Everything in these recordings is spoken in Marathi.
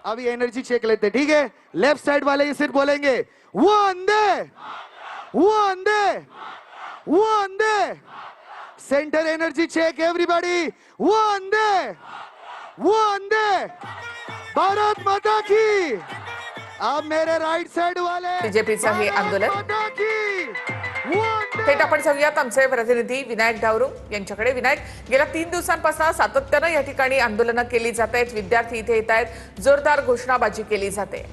अभी एनर्जी चेक लेते, ठीक है। लेफ्ट साइड वाले ये सिर्फ बोलेंगे वो अंधे, वो अंधे, वो अंधे। सेंटर एनर्जी चेक एवरीबॉडी, वो अंधे, वो अंधे। भारत माता की। अब मेरे राइट साइड वाले बीजेपीचं हे आंदोलन माता की, वो अंधे। थेट आपण जाऊयात आमचे प्रतिनिधी विनायक डावरू यांच्याकडे। विनायक, गेल्या 3 दिवसांपासून सातत्यानं या ठिकाणी आंदोलनं केली जात आहेत, विद्यार्थी इथे येत आहेत, जोरदार घोषणाबाजी केली जाते।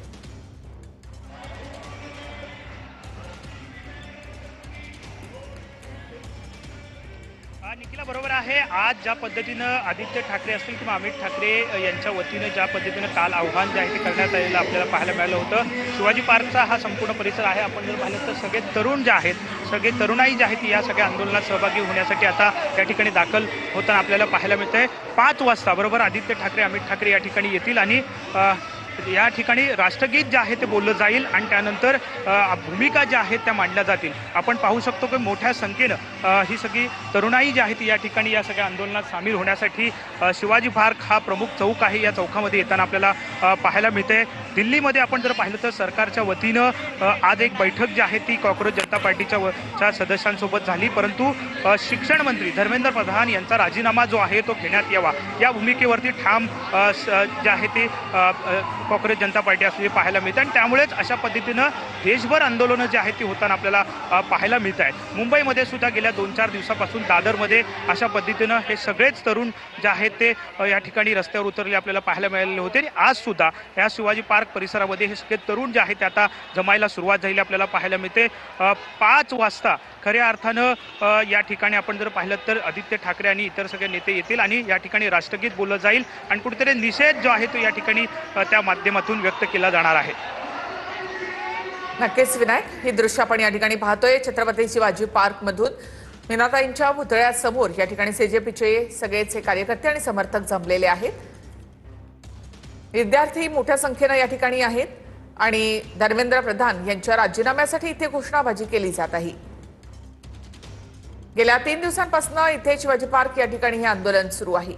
निखिला बरोबर आहे। आज ज्या पद्धतीनं आदित्य ठाकरे असतील किंवा अमित ठाकरे यांच्या वतीनं ज्या पद्धतीनं काल आव्हान जे आहे ते करण्यात आलेलं आपल्याला पाहायला मिळालं होतं। शिवाजी पार्कचा हा संपूर्ण परिसर आहे, आपण जर पाहिलं तर सगळे तरुण जे आहेत, सगळे तरुणाई जे आहेत या सगळ्या आंदोलनात सहभागी होण्यासाठी आता या ठिकाणी दाखल होताना आपल्याला पाहायला मिळतंय। 5 वाजता बरोबर आदित्य ठाकरे अमित ठाकरे या ठिकाणी येतील आणि या ठिकाणी राष्ट्रगीत जे आहे ते बोललं जाईल आणि त्यानंतर भूमिका ज्या आहेत त्या मांडल्या जातील। आपण पाहू शकतो की मोठ्या संख्येनं ही सगळी तरुणाई जी आहे ती या ठिकाणी या सगळ्या आंदोलनात सामील होण्यासाठी शिवाजी पार्क हा प्रमुख चौक आहे, या चौकामध्ये येताना आपल्याला पाहायला मिळते। दिल्लीमध्ये आपण जर पाहिलं तर सरकारच्या वतीनं आज एक बैठक जी आहे ती काँग्रेस जनता पार्टीच्या सदस्यांसोबत झाली, परंतु शिक्षण मंत्री धर्मेंद्र प्रधान यांचा राजीनामा जो आहे तो घेण्यात यावा या भूमिकेवरती ठाम जे आहे ते काँग्रेस जनता पार्टी असलेली पाहायला मिळते आणि त्यामुळेच अशा पद्धतीनं देशभर आंदोलनं जी आहेत ती होताना आपल्याला पाहायला मिळत आहेत। मुंबईमध्ये सुद्धा गेल्या 2-4 दिवसापासून दादरमध्ये अशा पद्धतीनं हे सगळेच तरुण जे आहेत ते या ठिकाणी रस्त्यावर उतरले आपल्याला पाहायला मिळालेले होते आणि आज सुद्धा या शिवाजी पार्क परिसरामध्ये हे सगळे तरुण जे आहेत ते आता जमायला सुरुवात झाली आपल्याला पाहायला मिळते। 5 वाजता खऱ्या अर्थानं या ठिकाणी आपण जर पाहिलं तर आदित्य ठाकरे आणि इतर सगळे नेते येतील आणि या ठिकाणी राष्ट्रगीत बोललं जाईल आणि कुठेतरी निषेध जो आहे तो या ठिकाणी त्या माध्यमातून व्यक्त केला जाणार आहे। नक्कीच विनायक, ही दृश्य आपण या ठिकाणी पाहतोय छत्रपती शिवाजी पार्क मधून। मीनाताईंच्या पुतळ्यासमोर या ठिकाणी सीजेपीचे सगळेच कार्यकर्ते आणि समर्थक जमलेले आहेत। विद्यार्थी मोठ्या संख्येने या ठिकाणी आहेत आणि धर्मेंद्र प्रधान यांच्या राजीनाम्यासाठी इथे घोषणाबाजी केली जात आहे। गेल्या 3 दिवसांपासून इथे शिवाजी पार्क या ठिकाणी हे आंदोलन सुरू आहे।